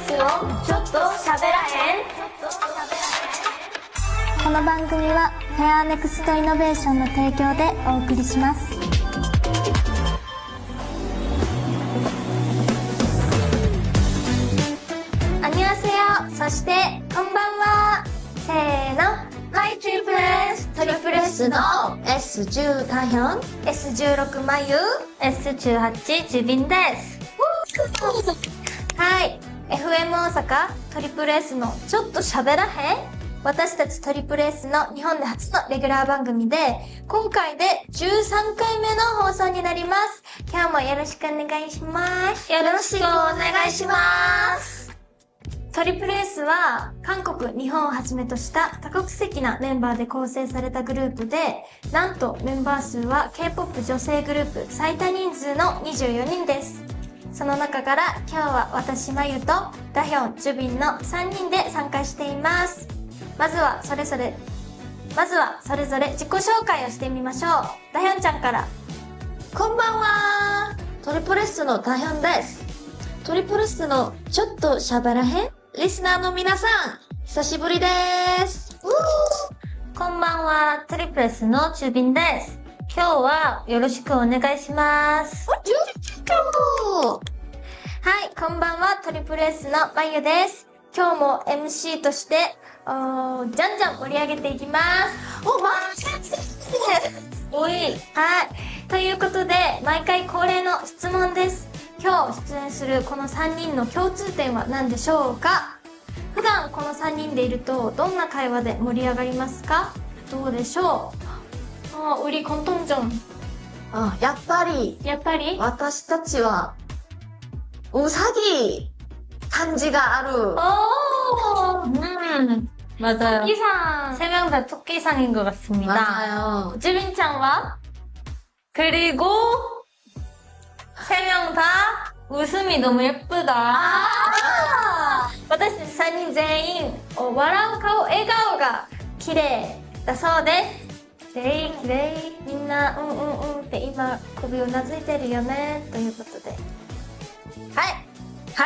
スのちょっとしゃべらへん。この番組はフェアネクストイノベーションの提供でお送りします。アニュアセヨ、そしてこんばんは。せーの、はい、トリプル S、トリプル S の S10 タヒョン S16 マユ、S18 ジュビンです。はい、FM 大阪トリプル S のちょっとしゃべらへん。私たちトリプル S の日本で初のレギュラー番組で、今回で13回目の放送になります。今日もよろしくお願いします。よろしくお願いします。トリプル S は韓国、日本をはじめとした多国籍なメンバーで構成されたグループで、なんとメンバー数は K-POP 女性グループ最多人数の24人です。その中から今日は私まゆとダヒョン、ジュビンの3人で参加しています。まずはそれぞれ自己紹介をしてみましょう。ダヒョンちゃんから。こんばんは。トリプル S のタヒョンです。トリプル S のちょっとしゃべらへんリスナーの皆さん、久しぶりです。こんばんは、トリプル S のチュービンです。今日はよろしくお願いします。はい、こんばんは、トリプル S のまゆです。今日も MC として、じゃんじゃん盛り上げていきます。おい。はい。ということで、毎回恒例の質問です。今日出演するこの3人の共通点は何でしょうか？普段この3人でいると、どんな会話で盛り上がりますか？どうでしょう？우리 공통점。やっぱり私たちはうさぎ感じがある。맞아요. 토끼상. 3명 다 토끼상인 것 같습니다. 맞아요. 주빈짱과 그리고 3명 다 웃음이 너무 예쁘다. 私たち3人全員笑う顔、笑顔が綺麗だそうです。綺麗。みんなうんって今首をなずいてるよねということで、は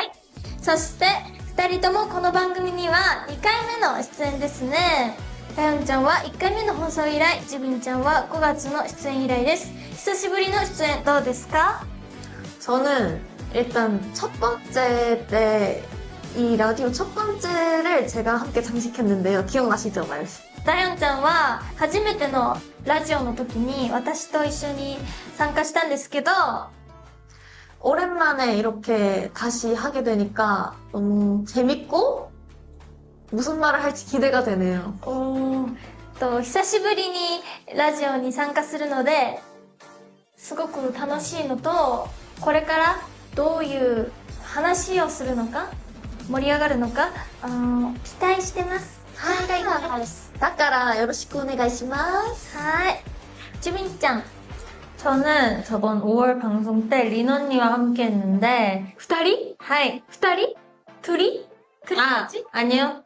い。そして2人ともこの番組には2回目の出演ですね。ダヨンちゃんは1回目の放送以来、ジビンちゃんは5月の出演以来です。久しぶりの出演どうですか？ 저는 일단 첫 번째 때 이 라디오 첫 번째를 제가 함께 장식했는데요. 기억나시죠, 마유 씨? ダヨンちゃんは初めてのラジオの時に私と一緒に参加したんですけど、 오랜만에 이렇게 다시 하게 되니까 너무 재밌고 무슨 말을 할지 기대가 되네요. 久しぶりにラジオに参加するので、すごく楽しいのと、これからどういう話をするのか、盛り上がるのか、期待してます。だからよろしくお願いします。はい。ジュビンちゃん。 저는 저번 5월 방송 때 린 언니와 함께 했는데 2人？ 하이. 2人？ 둘이? 아니요.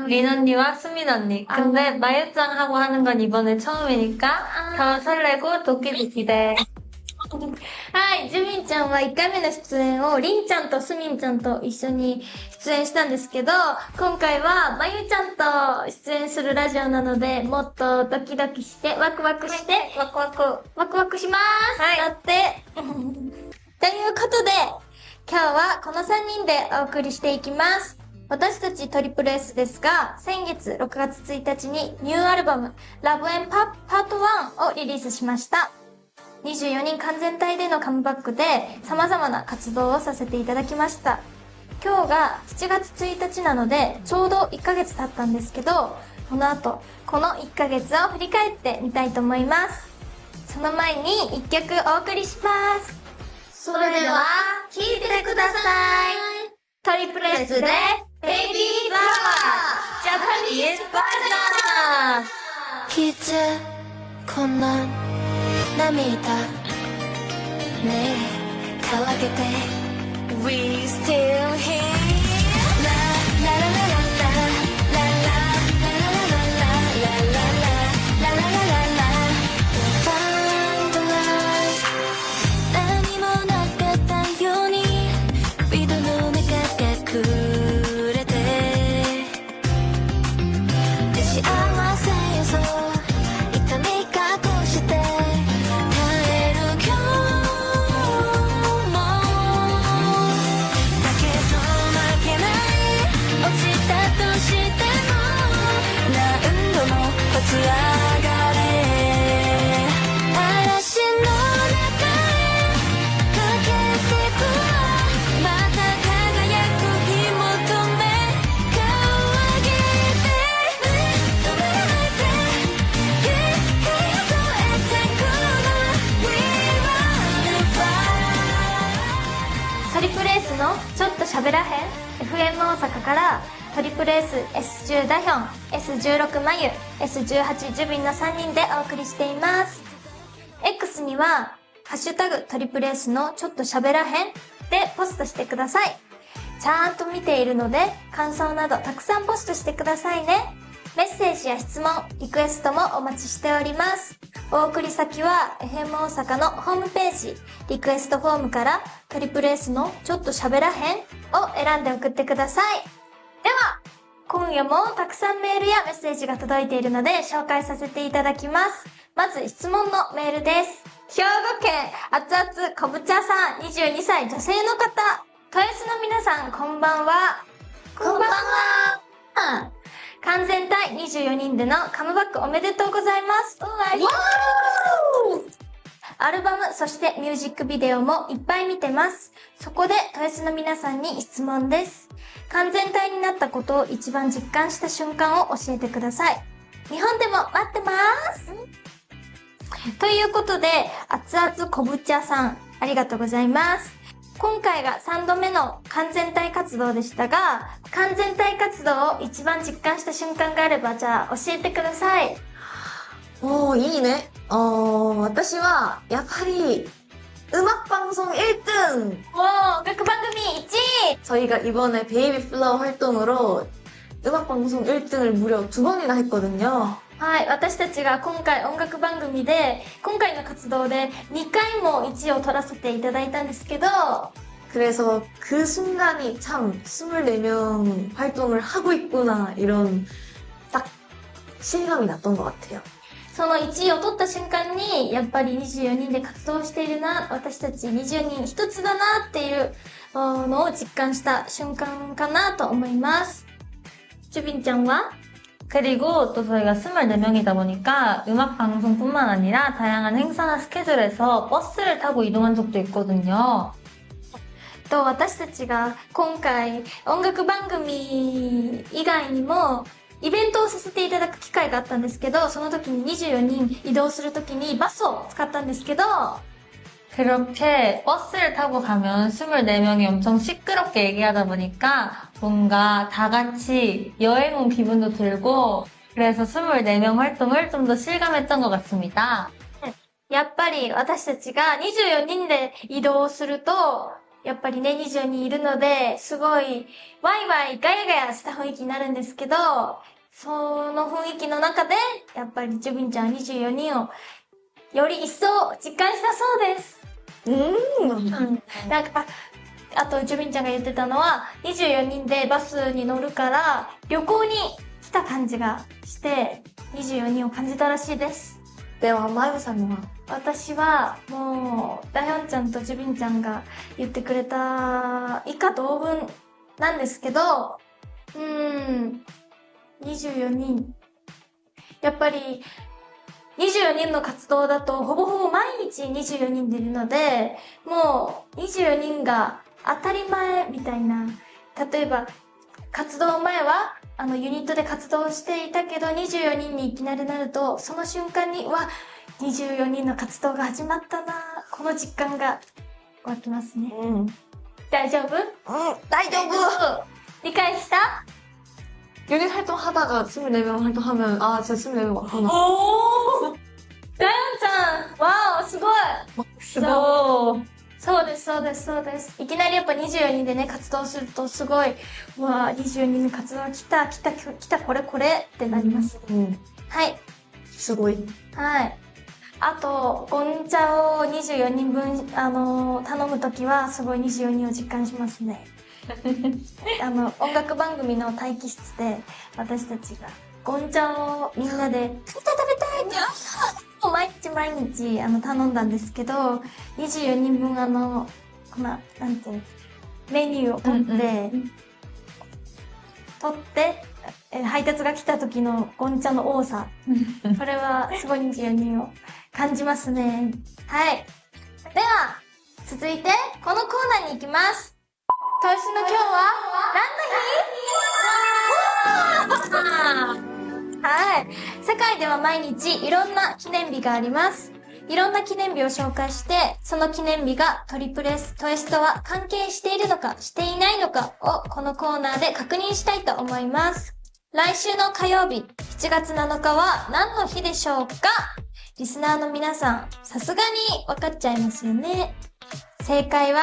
린 언니와 수민 언니. 근데 마유짱하고 하는 건 이번에 처음이니까 더 설레고 도끼도 기대. はい、ジュビンちゃんは1回目の出演をリンちゃんとスミンちゃんと一緒に出演したんですけど、今回はまゆちゃんと出演するラジオなので、もっとドキドキしてワクワクしてワクワクします、はい、だってということで、今日はこの3人でお送りしていきます。私たちトリプル S ですが、先月6月1日にニューアルバム Love and Pop Part 1をリリースしました。24人完全体でのカムバックで様々な活動をさせていただきました。今日が7月1日なのでちょうど1ヶ月経ったんですけど、この後この1ヶ月を振り返ってみたいと思います。その前に1曲お送りします。それでは聴いてください。トリプル S でベイビーフラワージャパニーズバージョン。이제 건넌涙내 강하게 돼 We still here La la la la la la la la la la la la la la la la Find the light何もなかったように 우리도 눈을 깜깜 編 FM 大阪からトリプル S、S10 ダヒョン、S16 マユ、S18 ジュビンの3人でお送りしています。X には、ハッシュタグトリプル S のちょっと喋らへんでポストしてください。ちゃんと見ているので、感想などたくさんポストしてくださいね。メッセージや質問、リクエストもお待ちしております。お送り先は FM 大阪のホームページ、リクエストフォームからトリプル S のちょっと喋らへんを選んで送ってください。では、今夜もたくさんメールやメッセージが届いているので紹介させていただきます。まず質問のメールです。兵庫県熱々こぶ茶さん22歳女性の方。豊洲の皆さんこんばんは。こんばんは。完全体24人でのカムバックおめでとうございます。アルバム、そしてミュージックビデオもいっぱい見てます。そこで豊洲の皆さんに質問です。完全体になったことを一番実感した瞬間を教えてください。日本でも待ってます。ということで、熱々こぶ茶さん、ありがとうございます。今回が3度目の完全体活動でしたが、完全体活動を一番実感した瞬間があれば、じゃあ教えてください。おー、いいね。私はやっぱり음악방송 1등! 음악 방송이 1위! 저희가 이번에 베이비 플라워 활동으로 음악방송 1등을 무려 2번이나 했거든요. はい、私たちが今回音楽番組で、今回の活動で2回も1位を取らせていただいたんですけど、 그래서 그 순간이 참 24명 활동을 하고 있구나 이런 딱 실감이 났던 것 같아요. その1位を取った瞬間に、やっぱり24人で活動しているな、私たち20人一つだなっていうのを実感した瞬間かなと思います。ジュビンちゃんは？ 그리고 또 저희가 24명이다 보니까 음악 방송뿐만 아니라 다양한 행사나 스케줄에서 버스를 타고 이동한 적도 있거든요. と私たちが今回音楽番組以外にもイベントをさせていただく機会があったんですけど、その時に24人移動する時にバスを使ったんですけど、 그렇게 버스를 타고 가면 24명이 엄청 시끄럽게 얘기하다 보니까 뭔가 다 같이 여행 온 기분도 들고 그래서 24명 활동을 좀 더 실감했던 것 같습니다. やっぱり私たちが24人で移動すると、やっぱりね、24人いるので、すごいワイワイガヤガヤした雰囲気になるんですけど、その雰囲気の中で、やっぱりジュビンちゃんは24人をより一層実感したそうです。なんか、あとジュビンちゃんが言ってたのは、24人でバスに乗るから旅行に来た感じがして、24人を感じたらしいです。では、マユさんは？私はもうダヒョンちゃんとジュビンちゃんが言ってくれた以下同文なんですけど、24人。やっぱり24人の活動だとほぼほぼ毎日24人でいるので、もう24人が当たり前みたいな。例えば活動前はユニットで活動していたけど24人にいきなりなると、その瞬間に24人の活動が始まったな、この実感が湧きますね。大丈夫？大丈夫！理解した？ 유닛 활동하다가 24명 활동하면 아 진짜 24명 맞구나. ダヨンちゃん、わお、すごい。すごい。そうです、そうです、そうです。いきなりやっぱ24人でね、活動するとすごい、24人の活動来た、これってなります。はい。すごい。はい。あと、ゴンチャを24人分、頼むときは、すごい24人を実感しますね。音楽番組の待機室で、私たちが、ゴンチャをみんなで、食べたいって毎日頼んだんですけど、24人分なんていう、メニューを取って、配達が来た時のゴンチャの多さ。それはすごい24人を感じますね。はい。では、続いて、このコーナーに行きます。豊洲の今日は何の日？はい。世界では毎日いろんな記念日があります。いろんな記念日を紹介して、その記念日がトリプル S トエストは関係しているのかしていないのかをこのコーナーで確認したいと思います。来週の火曜日、7月7日は何の日でしょうか？リスナーの皆さん、さすがに分かっちゃいますよね。正解は、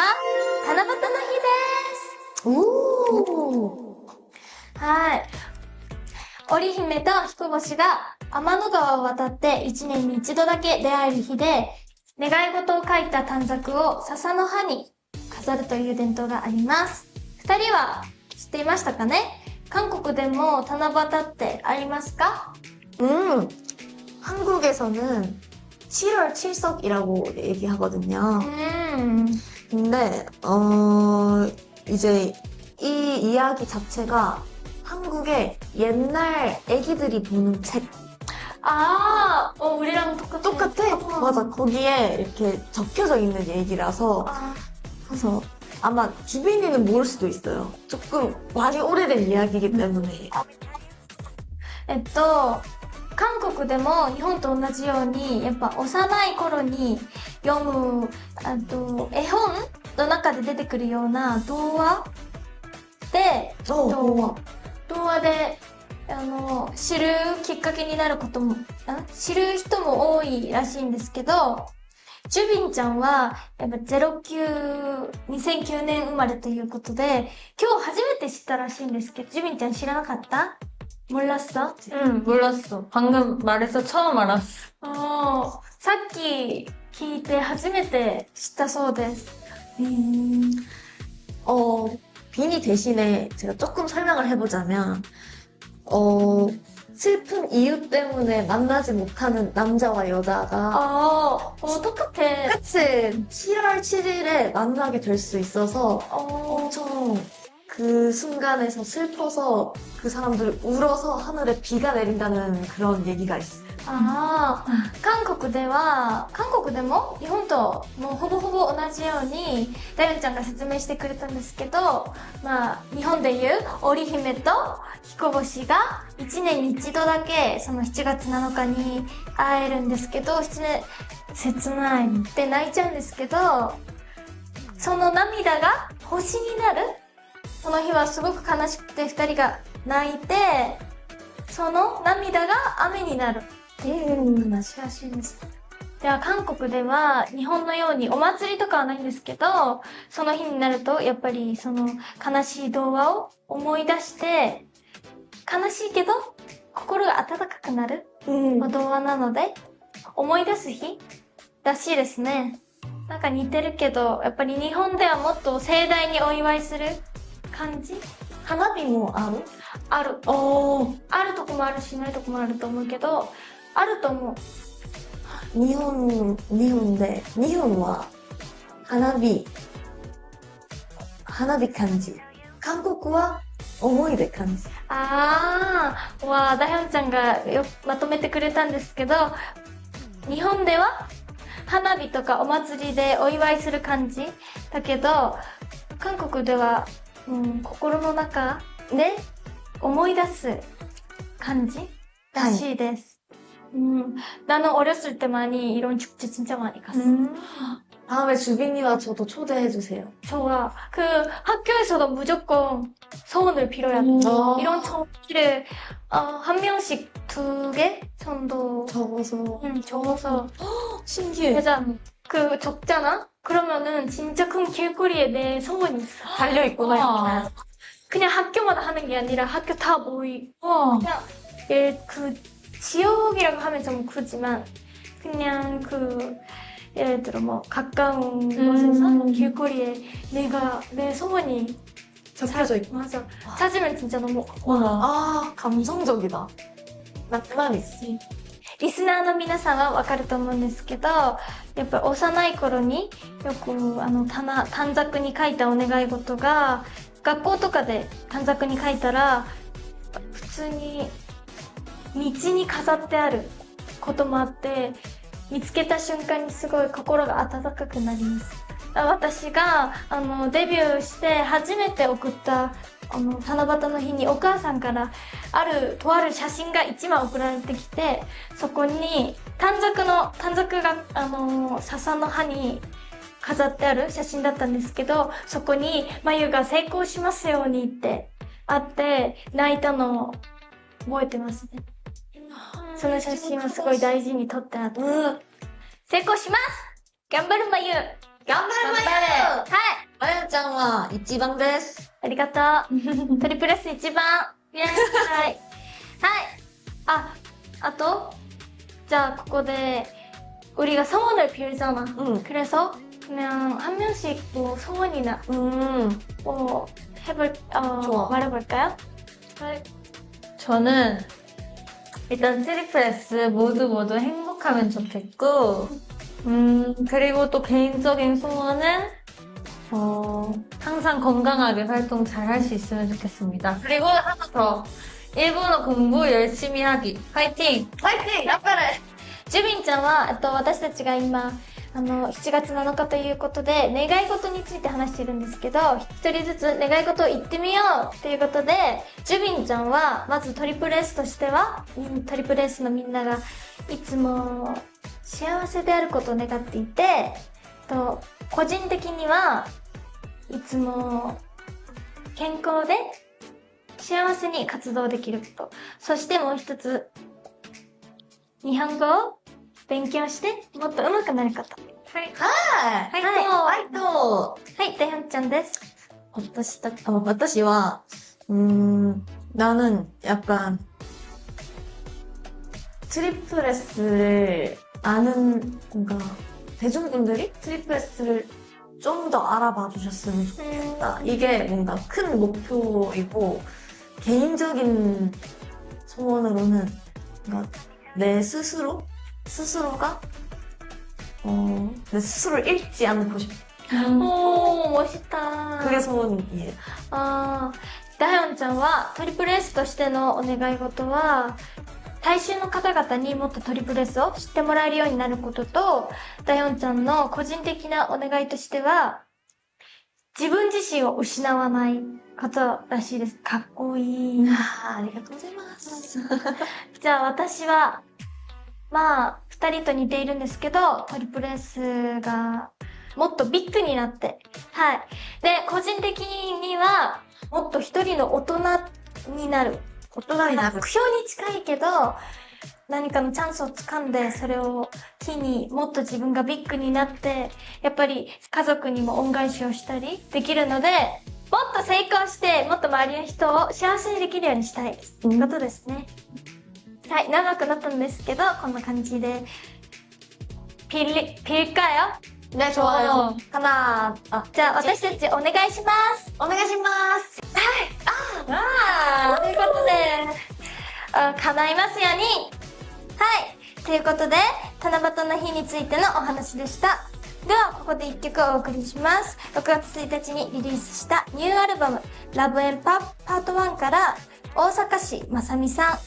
七夕の日です。おー。はい。織姫と彦星が天の川を渡って1年に一度だけ出会える日で、願い事を書いた短冊を笹の葉に飾るという伝統があります。二人は知っていましたかね？韓国でも七夕ってありますか？한국에서는 7월 칠석이라고 얘기하거든요. 근데 이제 이 이야기 자체가 한국의 옛날 애기들이 보는 책 우리랑 똑같아. 똑같아? 맞아. 거기에 이렇게 적혀져 있는 얘기라서 그래서 아마 주빈이는 모를 수도 있어요. 조금 많이 오래된 이야기이기 때문에. 韓国でも日本と同じように、やっぱ幼い頃に読む、絵本の中で出てくるような童話で、童話で、知るきっかけになることも、知る人も多いらしいんですけど、ジュビンちゃんは、やっぱ2009年生まれということで、今日初めて知ったらしいんですけど、ジュビンちゃん知らなかった？몰랐어? 응, 몰랐어. 방금 말해서 처음 알았어. さっき聞いて初めて知ったそうです。 비니 대신에 제가 조금 설명을 해보자면, 슬픈 이유 때문에 만나지 못하는 남자와 여자가 똑같아. 그치 7월 7일에 만나게 될 수 있어서 엄청 그 순간에서 슬퍼서 그 사람들 울어서 하늘에 비가 내린다는 그런 얘기가 있어. 韓国でも日本ともうほぼほぼ同じようにダヨンちゃんが説明してくれたんですけど、日本でいう織姫と彦星が1年に一度だけその7月7日に会えるんですけど、切ないって泣いちゃうんですけど、その涙が星になる。その日はすごく悲しくて2人が泣いて、その涙が雨になるっていう話らしいです。では韓国では日本のようにお祭りとかはないんですけど、その日になるとやっぱりその悲しい童話を思い出して、悲しいけど心が温かくなる童話なので思い出す日らしいですね。なんか似てるけど、やっぱり日本ではもっと盛大にお祝いする感じ？花火もある？ある。あるとこもあるしないとこもあると思うけど、あると思う。日本は花火感じ。韓国は思い出感じ。ダヒョンちゃんがまとめてくれたんですけど、日本では花火とかお祭りでお祝いする感じだけど、韓国では心の中で思い出す感じらしいです。나는 어렸을 때 많이 이런 축제 진짜 많이 갔어. 다음에 주빈이와 저도 초대해주세요. 좋아. 그 학교에서도 무조건 소원을 빌어야 돼. 이런 전기를 한 명씩 2개 정도 적어서 신기해. 맞아. 그 적잖아? 그러면은 진짜 큰 길거리에 내 소원이 있어. 달려있구나. 그냥 학교마다 하는 게 아니라 학교 다 모이고 그냥 지역이라고 하면 좀 크지만 그냥 예를 들어 뭐 가까운 곳에서 길거리에 내 소원이 적혀져 있고. 맞아. 찾으면 진짜 너무 감성적이다. 낭만 있어. リスナーの皆さんはわかると思うんですけど、やっぱり幼い頃によく短冊に書いたお願い事が学校とかで短冊に書いたら普通に道に飾ってあることもあって、見つけた瞬間にすごい心が温かくなります。私がデビューして初めて送った七夕の日にお母さんからとある写真が1枚送られてきて、そこに短冊が笹の葉に飾ってある写真だったんですけど、そこにまゆが成功しますようにってあって泣いたのを覚えてますね。その写真はすごい大事に撮ってあって、成功します、頑張るまゆ、頑張れまゆ。はい、まゆちゃんは一番です。ありがとう。トリプル S 一番。イエーイ。はい。はい。あと、じゃあここで, 우리가 소원을 빌잖아. 그래서 그냥 한 명씩 뭐 소원이나 뭐 좋아. 말해볼까요? 저는 일단 트리플 S 모두 행복하면 좋겠고, 그리고 또 개인적인 소원은 항상 건강하게 활동 잘 할 수 있으면 좋겠습니다. 그리고 하나 더, 일본어 공부 열심히 하기. 파이팅! 파이팅! 야빠래! ジュビンちゃんは、私たちが今、7月7日ということで、願い事について話してるんですけど、一人ずつ願い事を言ってみようということで、ジュビンちゃんは、まずトリプル S としては、トリプル S のみんなが、いつも幸せであることを願っていて、個人的にはいつも健康で幸せに活動できること。そしてもう一つ、日本語を勉強してもっと上手くなること。はい。はい。はい。はい。はい、ダヒョンちゃんです。私は、나는 약간 트리플 S를 아는 뭔가 대중분들이 트리플 S를 좀 더 알아봐 주셨으면 좋겠다. 이게 뭔가 큰 목표이고, 개인적인 소원으로는 뭔가 내 스스로가 내 스스로를 잃지 않고 싶어. 오, 멋있다. 그게 소원이에요. ダヒョンちゃんはトリプル S としてのお願い事は、大衆の方々にもっとトリプル S を知ってもらえるようになることと、ダヒョンちゃんの個人的なお願いとしては、自分自身を失わないことらしいです。かっこいい。ありがとうございます。じゃあ私は、二人と似ているんですけど、トリプル S がもっとビッグになって、はい。で、個人的には、もっと一人の大人になる。目標に近いけど、何かのチャンスをつかんで、それを機にもっと自分がビッグになって、やっぱり家族にも恩返しをしたりできるので、もっと成功して、もっと周りの人を幸せにできるようにしたいです。ということですね。はい、長くなったんですけど、こんな感じで、빌까요? 네, 좋아요. 하나, じゃあ私たちお願いします。お願いします。ということで、叶いますように。はい。ということで、七夕の日についてのお話でした。では、ここで一曲お送りします。6月1日にリリースしたニューアルバム、Love and Pop Part 1から、大阪市まさみさん、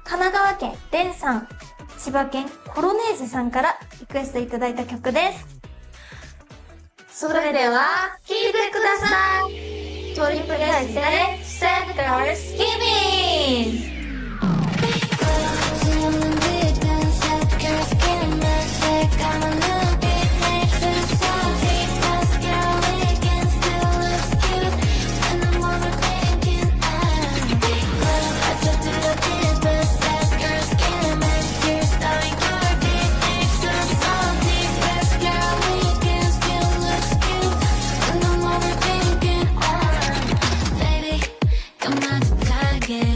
神奈川県れんさん、千葉県コロネーゼさんからリクエストいただいた曲です。それでは、聴いてください。トリプル S で Sad Girls Giving!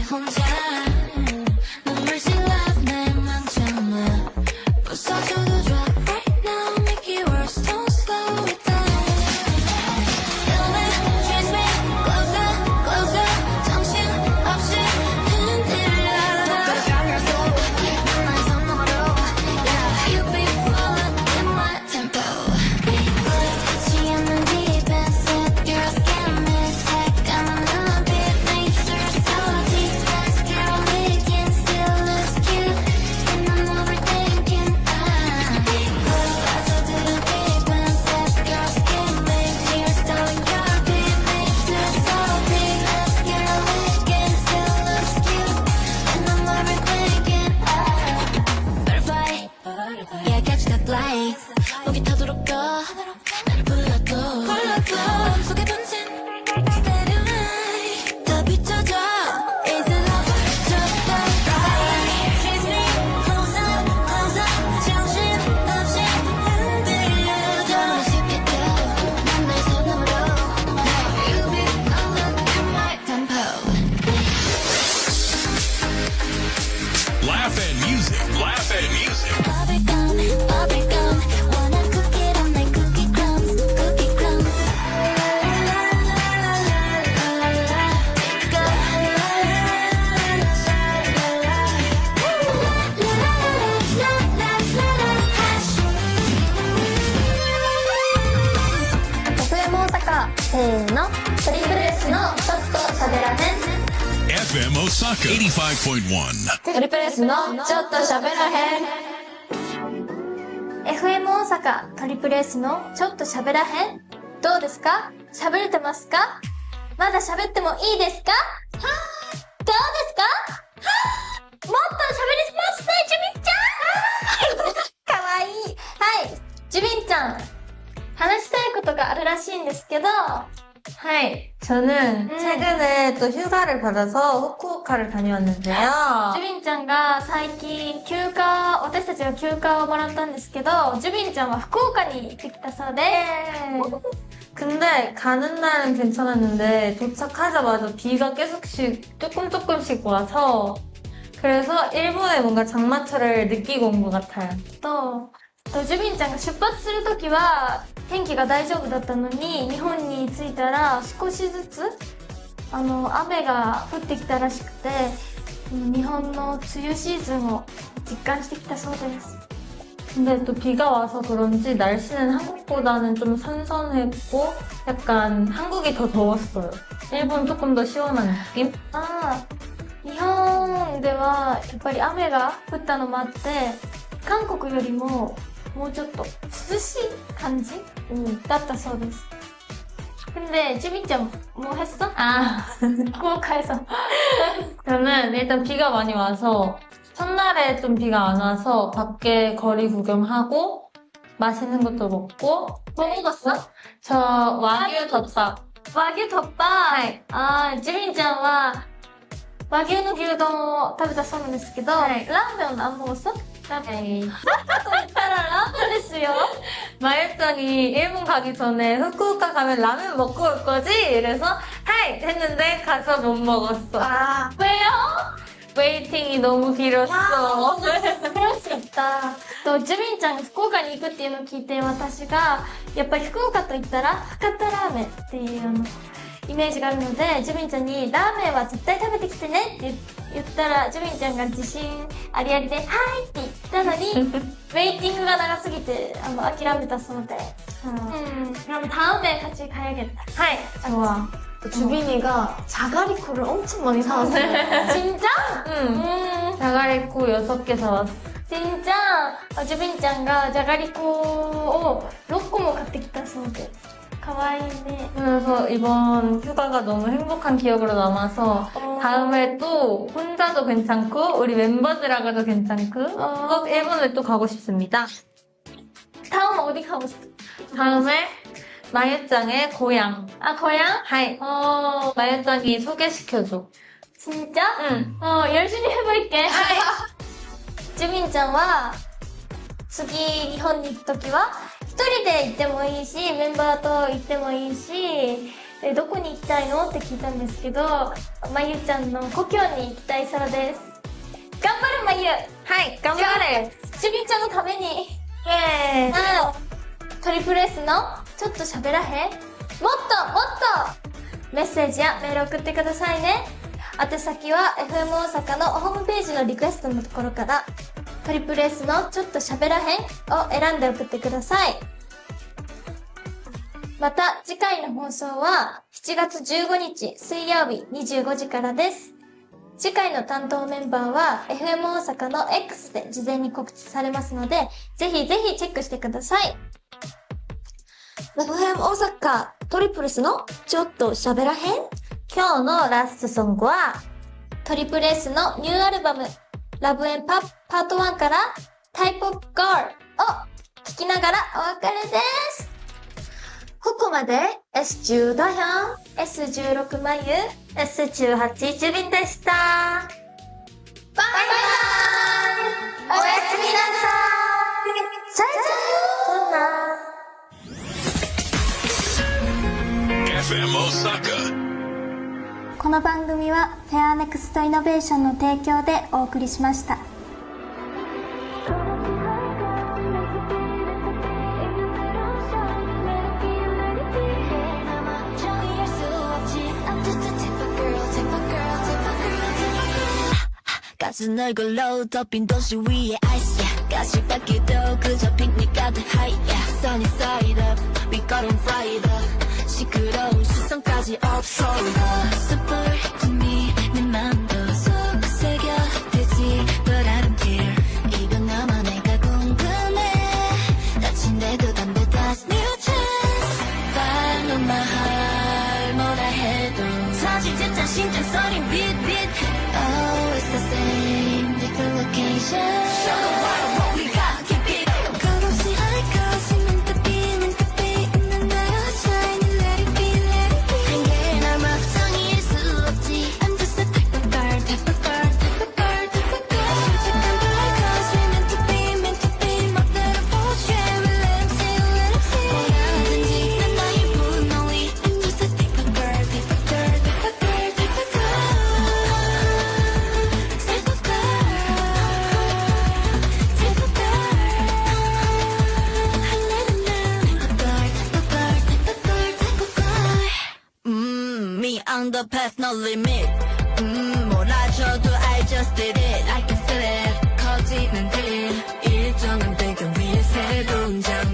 혼자 FM Osaka 85.1. トリプル S のちょっと喋らへん。 FM 大阪トリプル S のちょっと喋らへん。どうですか？喋れてますか？まだ喋ってもいいですか？はぁ、どうですか？はぁ、もっと喋りますね、ジュビンちゃん。かわいい。はい、ジュビンちゃん、話したいことがあるらしいんですけど、 하이, 저는 최근에 또 휴가를 받아서 후쿠오카를 다녀왔는데요. ジュビンちゃんが最近私たちが休暇をもらったんですけど、ジュビンちゃんは福岡に行ってきたそうで 근데 가는 날은 괜찮았는데 도착하자마자 비가 조금씩 와서 그래서 일본에 뭔가 장마철을 느끼고 온 것 같아요. ジュビンちゃんが出発するときは天気が大丈夫だったのに、日本に着いたら少しずつ雨が降ってきたらしくて、日本の梅雨シーズンを実感してきたそうです。 근데 또 비가 와서 그런지 날씨는 한국보다는 좀 선선했고 약간 한국이 더 더웠어요. 일본 조금 더 시원한 느낌? 日本ではやっぱり雨が降ったのもあって、韓国よりももうちょっと涼しい感じだったそうです。 근데 지민짱 뭐 했어? 후쿠오카에서 저는 일단 비가 많이 와서 첫날에 좀 비가 안 와서 밖에 거리 구경하고 맛있는 것도 먹고. 뭐 먹었어? 저 와규 덮밥. 와규 덮밥? はい。ジミンちゃんは和牛の牛丼を食べたそうなんですけど、ラーメンを何本먹었어? 에이. と言ったらラーメンですよ. 마유짱이 일본 가기 전에 후쿠오카 가면 라면 먹고 올 거지? 이래서 하이! 했는데 가서 못 먹었어. 왜요? 웨이팅이 너무 길었어. 悔しかった. ジュビンちゃんが福岡に行くっていうのを聞いて、私がやっぱり福岡と言ったら博多ラーメンっていうイメージがあるので、ジュビンちゃんにラーメンは絶対食べてきてねって言ったら、ジュビンちゃんが自信ありありではいって言ったのにウェイティングが長すぎて諦めたそうで. 그럼 다음에 같이 가야겠다. 하이! 좋아. 주빈이가 자가리코를 엄청 많이 사왔어요. 진짜? 응. 자가리코 6개 사왔어. 진짜? 주빈짱가 자가리코を6個も買ってきたそうで. かわいいね. 그래서 이번 휴가가 너무 행복한 기억으로 남아서 다음에 또 혼자도 괜찮고 우리 멤버들하고도 괜찮고 꼭 일본을 또 가고 싶습니다. 다음 어디 가고 싶어? 다음에 마유짱의 고향. 고향? 하이. 마유짱이 소개시켜줘. 진짜? 응. 열심히 해볼게. ジュビンちゃんは次日本に行くときは一人で行ってもいいし、メンバーと行ってもいいし、どこに行きたいのって聞いたんですけど、まゆちゃんの故郷に行きたいそうです。頑張れまゆ。はい、頑張れ。ジュビンちゃんのために。イエーイ。トリプル S のちょっと喋らへん？もっとメッセージやメール送ってくださいね。宛先は FM 大阪のホームページのリクエストのところから、トリプル S のちょっと喋らへんを選んで送ってください。また次回の放送は7月15日水曜日25時からです。次回の担当メンバーは FM 大阪の X で事前に告知されますので、ぜひぜひチェックしてください。FM 大阪トリプル S のちょっと喋らへん。今日のラストソングはトリプル S のニューアルバムラブ&パート1からタイプガールを聴きながらお別れです。ここまで S10 だよ。 S16 まゆ S18 ジュビンでした。バイバーイ。おやすみなさい。さよなら。 FM Osaka. この番組はフェアネクストイノベーションの提供でお送りしました。가슴 얼굴로 덮인 도시 위에 아이스 가시밭길도 그저 픽닉 가듯 하이 Sunny side up 밑거름 fried up 시끄러운 시선까지 없어 Super to me 내 맘도 난 심장 소린 빛빛 Oh it's the same different location Show the world what we got keep it up 끝없이 high cause meant to be 있는 나야 shine let it be 한계나 막상일 수 없지 I'm just a type of girl type of girl type of girl type of girl 솔직한 black cause we meant to be 멋대로 보게 we let him see 뭐라든지 난 너의 분노이 I'm just a type of girl type of girl type of girl type of girl type of girl type of girl I let him know type of girl type of girl type of girl type of girl me on the path no limit 몰아줘도 I just did it I can feel it 커지는 길 일정한 배경 위에 새로운 장